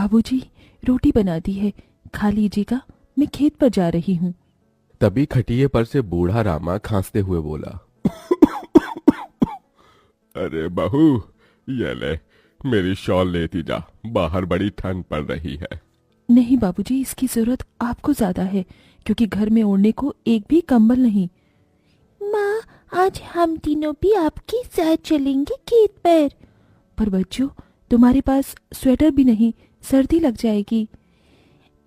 बाबूजी, रोटी बना दी है, खा लीजिएगा, मैं खेत पर जा रही हूँ। तभी खटिये पर से बूढ़ा रामा खांसते हुए बोला, अरे बहू, ये ले, मेरी शॉल लेती जा, बाहर बड़ी ठंड पड़ रही है। नहीं बाबूजी, इसकी जरूरत आपको ज्यादा है, क्योंकि घर में ओढ़ने को एक भी कंबल नहीं। माँ, आज हम तीनों भी आपके साथ चलेंगे खेत पर बच्चों, तुम्हारे पास स्वेटर भी नहीं, सर्दी लग जाएगी।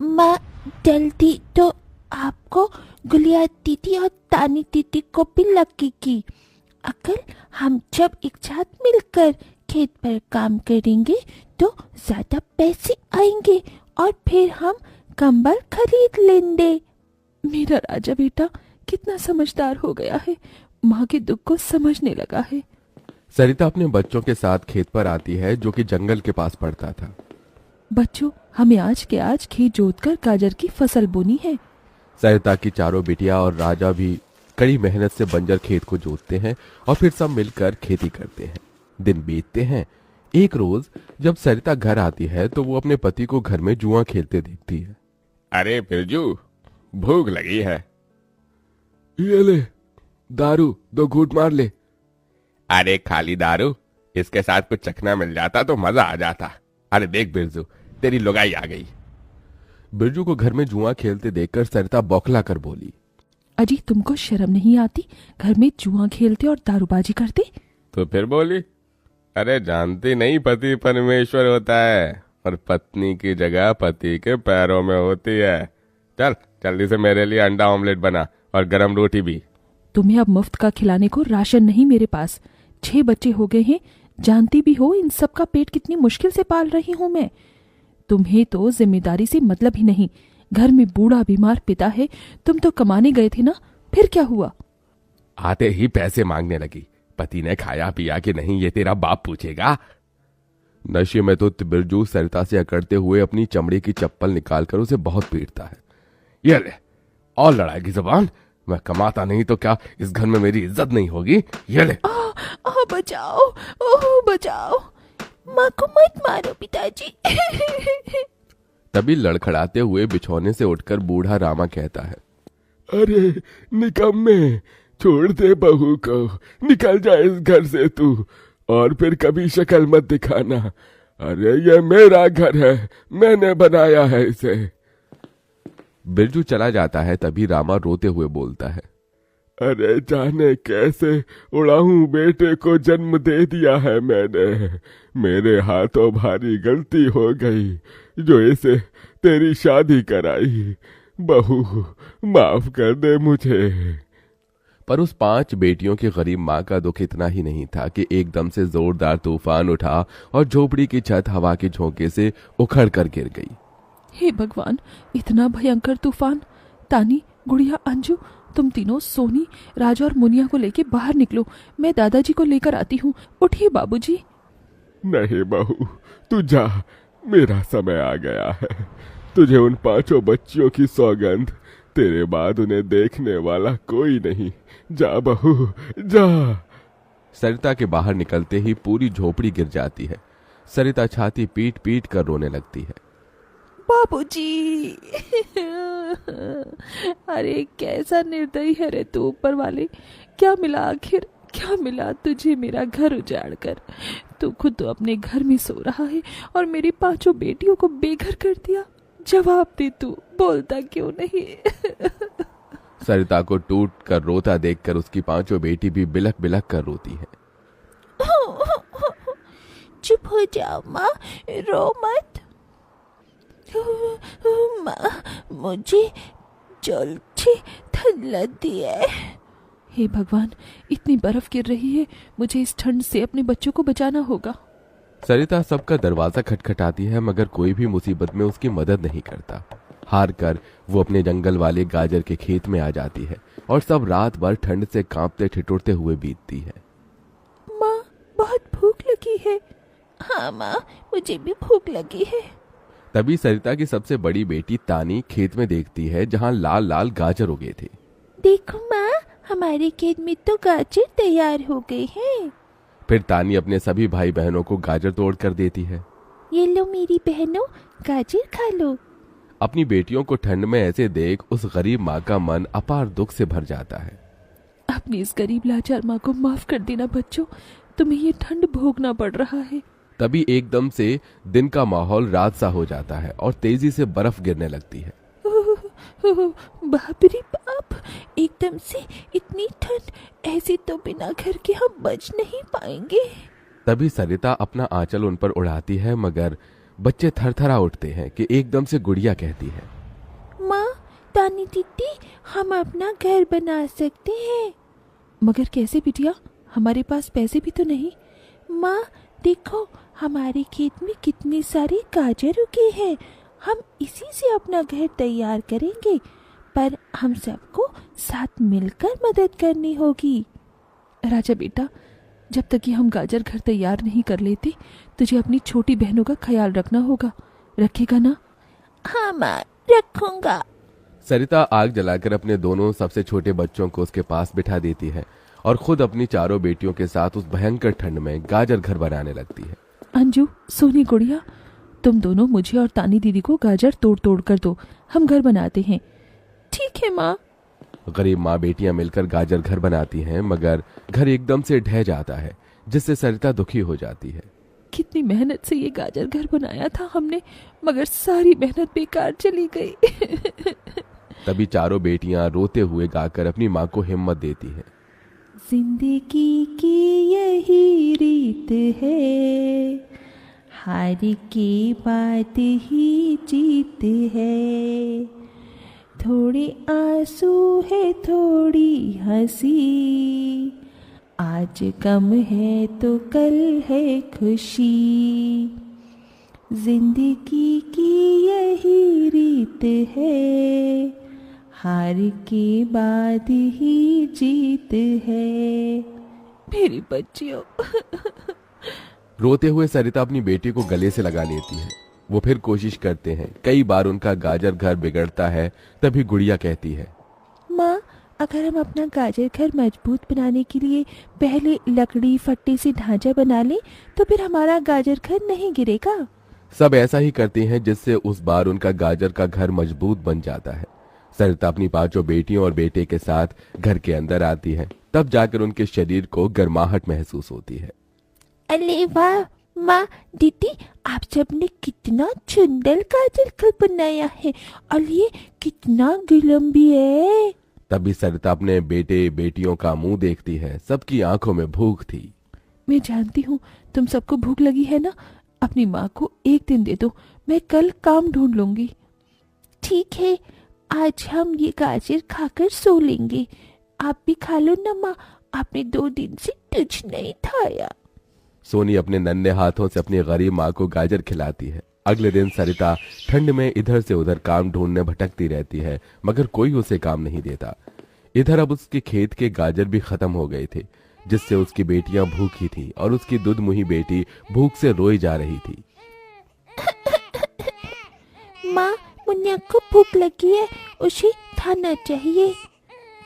माँ, जल्दी तो आपको, गुलिया दीदी और तानी दीदी को भी लगेगी। अगर हम जब एक साथ मिलकर खेत पर काम करेंगे तो ज्यादा पैसे आएंगे और फिर हम कंबल खरीद लेंगे। मेरा राजा बेटा कितना समझदार हो गया है, माँ के दुख को समझने लगा है। सरिता अपने बच्चों के साथ खेत पर आती है, जो कि जंगल के पास पड़ता था। बच्चों, हमें आज के आज खेत जोतकर गाजर की फसल बोनी है। सरिता की चारों बिटिया और राजा भी कड़ी मेहनत से बंजर खेत को जोतते हैं और फिर सब मिलकर खेती करते हैं। दिन बीतते हैं। एक रोज जब सरिता घर आती है तो वो अपने पति को घर में जुआ खेलते देखती है। अरे बिरजू, भूख लगी है। ये ले दारू, 2 घूंट मार ले। अरे खाली दारू, इसके साथ कुछ चखना मिल जाता तो मजा आ जाता। अरे देख बिरजू, तेरी लुगाई आ गई। बिरजू को घर में जुआ खेलते देखकर सरिता बौखला कर बोली, अजी, तुमको शर्म नहीं आती? घर में जुआ खेलते और दारूबाजी करते। तो फिर बोली, अरे जानती नहीं, पति परमेश्वर होता है और पत्नी की जगह पति के पैरों में होती है। चल जल्दी से मेरे लिए अंडा ऑमलेट बना और गरम रोटी भी। तुम्हें अब मुफ्त का खिलाने को राशन नहीं मेरे पास। 6 बच्चे हो गए हैं, जानती भी हो इन सब का पेट कितनी मुश्किल से पाल रही हूँ मैं। तुम्हें तो जिम्मेदारी से मतलब ही नहीं। घर में बूढ़ा बीमार पिता है, तुम तो कमाने गए थे ना, फिर क्या हुआ? आते ही पैसे मांगने लगी। पति ने खाया पिया कि नहीं ये तेरा बाप पूछेगा। नशे में तो बिरजू सरिता से अकड़ते हुए अपनी चमड़े की चप्पल निकालकर उसे बहुत पीटता है। ये ले, और लड़ाई की जबान। मैं कमाता नहीं तो क्या इस घर में मेरी इज्जत नहीं होगी? ये ले। बचाओ, ओह बचाओ, माँ को मत मारो पिताजी। तभी लड़खड़ाते हुए बिछौने से उठकर बूढ़ा रामा कहता है, अरे निकम्मे, छोड़ दे बहू को, निकल जा इस घर से तू, और फिर कभी शक्ल मत दिखाना। अरे ये मेरा घर है, मैंने बनाया है इसे। बिरजू चला जाता है। तभी रामा रोते हुए बोलता है, अरे जाने कैसे उड़ाऊं बेटे को जन्म दे दिया है मैंने। मेरे हाथों भारी गलती हो गई जो इसे तेरी शादी कराई। बहू माफ कर दे मुझे। पर उस 5 बेटियों की गरीब माँ का दुख इतना ही नहीं था कि एकदम से जोरदार तूफान उठा और झोपड़ी की छत हवा के झोंके से उखड़ कर गिर गई। हे भगवान, इतना भयंकर तूफान! तानी, गुड़िया, अंजू, तुम तीनों सोनी, राजा और मुनिया को लेके बाहर निकलो, मैं दादाजी को लेकर आती हूँ। उठिए बाबूजी। नहीं बहू, तू जा, मेरा समय आ गया है। तुझे उन 5 बच्चियों की सौगंध, तेरे बाद उन्हें देखने वाला कोई नहीं। जा बहू, जा। सरिता के बाहर निकलते ही पूरी झोपड़ी गिर जाती है। सरिता छाती पीट पीट कर रोने लगती है। बाबूजी। अरे कैसा निर्दयी है रे तू ऊपर वाले! क्या मिला आखिर, क्या मिला तुझे मेरा घर उजाड़ कर? तू खुद तो अपने घर में सो रहा है और मेरी 5 बेटियों को बेघर कर दिया। जवाब दे, तू बोलता क्यों नहीं? सरिता को टूट कर रोता देखकर उसकी 5 बेटी भी बिलख बिलख कर रोती है। चुप हो जाओ माँ, रो मत। माँ, मुझे जल्दी ठंड लगती है। हे भगवान, इतनी बर्फ गिर रही है, मुझे इस ठंड से अपने बच्चों को बचाना होगा। सरिता सबका दरवाजा खटखटाती है, मगर कोई भी मुसीबत में उसकी मदद नहीं करता। हार कर वो अपने जंगल वाले गाजर के खेत में आ जाती है और सब रात भर ठंड से कांपते ठिठुरते हुए बीतती है। माँ, बहुत भूख लगी है। हाँ माँ, मुझे भी भूख लगी है। तभी सरिता की सबसे बड़ी बेटी तानी खेत में देखती है जहाँ लाल लाल गाजर उगे थे। देखो माँ, हमारे खेत में तो गाजर तैयार हो गए हैं। फिर तानी अपने सभी भाई बहनों को गाजर तोड़ कर देती है। ये लो मेरी बहनों, गाजर खा लो। अपनी बेटियों को ठंड में ऐसे देख उस गरीब माँ का मन अपार दुख से भर जाता है। अपनी इस गरीब लाचार माँ को माफ कर देना बच्चों, तुम्हें ये ठंड भोगना पड़ रहा है। तभी एकदम से दिन का माहौल रात सा हो जाता है और तेजी से बर्फ गिरने लगती है। बाप रे बाप, एकदम से इतनी ठंड, ऐसे तो बिना घर के हम बच नहीं पाएंगे। तभी सरिता अपना आंचल उन पर उड़ाती है, मगर बच्चे थरथरा उठते हैं कि एकदम से गुड़िया कहती है, माँ, तानी दीदी, हम अपना घर बना सकते हैं। मगर कैसे बिटिया, हमारे पास पैसे भी तो नहीं। माँ देखो, हमारे खेत में कितने सारे गाजर उगे हैं, हम इसी से अपना घर तैयार करेंगे, पर हम सबको साथ मिलकर मदद करनी होगी। राजा बेटा, जब तक कि हम गाजर घर तैयार नहीं कर लेते, तुझे अपनी छोटी बहनों का ख्याल रखना होगा। रखेगा ना? हाँ माँ, रखूंगा। सरिता आग जलाकर अपने दोनों सबसे छोटे बच्चों को उसके पास बिठा देती है और खुद अपनी चारों बेटियों के साथ उस भयंकर ठंड में गाजर घर बनाने लगती है। अंजू, सोनी, गुड़िया, तुम दोनों मुझे और तानी दीदी को गाजर तोड़ तोड़ कर दो, हम घर बनाते हैं। ठीक है माँ। गरीब माँ बेटियां मिलकर गाजर घर बनाती हैं, मगर घर एकदम से ढह जाता है, जिससे सरिता दुखी हो जाती है। कितनी मेहनत से ये गाजर घर बनाया था हमने, मगर सारी मेहनत बेकार चली गई। तभी चारों बेटियां रोते हुए गाकर अपनी माँ को हिम्मत देती हैं। जिंदगी की यही रीत है, हार के बाद ही जीत है, थोड़े आंसू है थोड़ी हंसी, आज गम है तो कल है खुशी, जिंदगी की यही रीत है, हार के बाद ही जीत है। मेरी बच्चियों। रोते हुए सरिता अपनी बेटी को गले से लगा लेती है। वो फिर कोशिश करते हैं, कई बार उनका गाजर घर बिगड़ता है। तभी गुड़िया कहती है, माँ, अगर हम अपना गाजर घर मजबूत बनाने के लिए पहले लकड़ी फट्टे से ढांचा बना लें, तो फिर हमारा गाजर घर नहीं गिरेगा। सब ऐसा ही करते हैं, जिससे उस बार उनका गाजर का घर मजबूत बन जाता है। सरिता अपनी पांचों बेटियों और बेटे के साथ घर के अंदर आती है। तब जाकर उनके शरीर को गर्माहट महसूस होती है। अरे वाह माँ, दीदी, आप सबने कितना सुंदर गाजर घर बनाया है, और ये कितना गर्म भी है। तभी सरिता अपने बेटे बेटियों का मुंह देखती है। सबकी आंखों में भूख थी। मैं जानती हूँ तुम सबको भूख लगी है ना, अपनी माँ को एक दिन दे दो, मैं कल काम ढूंढ लूंगी। ठीक है, आज हम ये गाजर खाकर सो लेंगे। आप भी खा लो ना माँ, आपने 2 दिन से कुछ नहीं खाया। सोनी अपने नन्हे हाथों से अपनी गरीब माँ को गाजर खिलाती है। अगले दिन सरिता ठंड में इधर से उधर काम ढूंढने भटकती रहती है, मगर कोई उसे काम नहीं देता। इधर अब उसके खेत के गाजर भी खत्म हो गए थे, जिससे उसकी बेटियां भूखी थी और उसकी दूधमुही बेटी भूख से रोई जा रही थी। माँ, मुन्ना को भूख लगी है, उसे खाना चाहिए।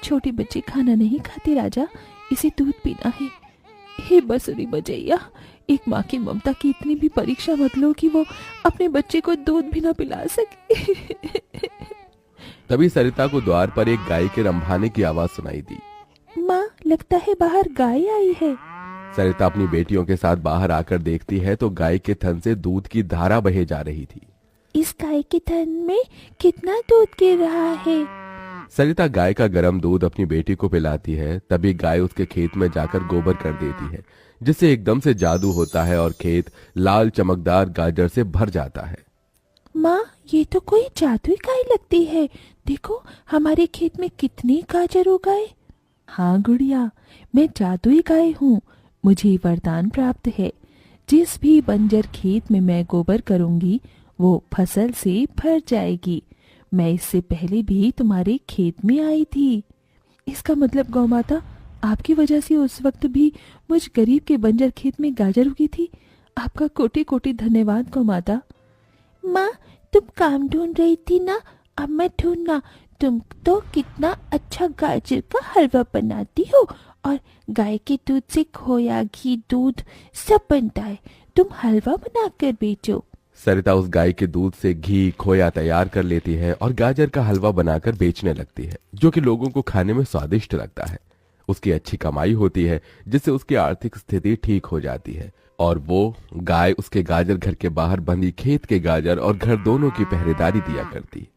छोटे बच्चे खाना नहीं खाते राजा, इसे दूध पीना है। हे बसुरी बजैया, एक माँ की ममता की इतनी भी परीक्षा मत लो कि वो अपने बच्चे को दूध भी ना पिला सके। तभी सरिता को द्वार पर एक गाय के रंभाने की आवाज सुनाई दी। माँ, लगता है बाहर गाय आई है। सरिता अपनी बेटियों के साथ बाहर आकर देखती है तो गाय के थन से दूध की धारा बहे जा रही थी। इस गाय के थन में कितना दूध गिर रहा है। सरिता गाय का गर्म दूध अपनी बेटी को पिलाती है। तभी गाय उसके खेत में जाकर गोबर कर देती है, जिससे एकदम से जादू होता है और खेत लाल चमकदार गाजर से भर जाता है। माँ, ये तो कोई जादुई गाय लगती है। देखो, हमारे खेत में कितनी गाजर उगाए। हाँ गुड़िया, मैं जादुई गाय हूँ। मुझे वरदान प्राप्त है, जिस भी बंजर खेत में मैं गोबर करूंगी वो फसल से भर जाएगी। मैं इससे पहले भी तुम्हारे खेत में आई थी। इसका मतलब गौ माता, आपकी वजह से उस वक्त भी मुझ गरीब के बंजर खेत में गाजर उगी थी। आपका कोटि कोटि धन्यवाद गौ माता। माँ, तुम काम ढूंढ रही थी ना, अब मैं ढूंढना। तुम तो कितना अच्छा गाजर का हलवा बनाती हो, और गाय के दूध से खोया, घी, दूध सब बनता है। तुम हलवा बनाकर बेचो। सरिता उस गाय के दूध से घी खोया तैयार कर लेती है और गाजर का हलवा बनाकर बेचने लगती है, जो कि लोगों को खाने में स्वादिष्ट लगता है। उसकी अच्छी कमाई होती है, जिससे उसकी आर्थिक स्थिति ठीक हो जाती है और वो गाय उसके गाजर घर के बाहर बंधी खेत के गाजर और घर दोनों की पहरेदारी दिया करती।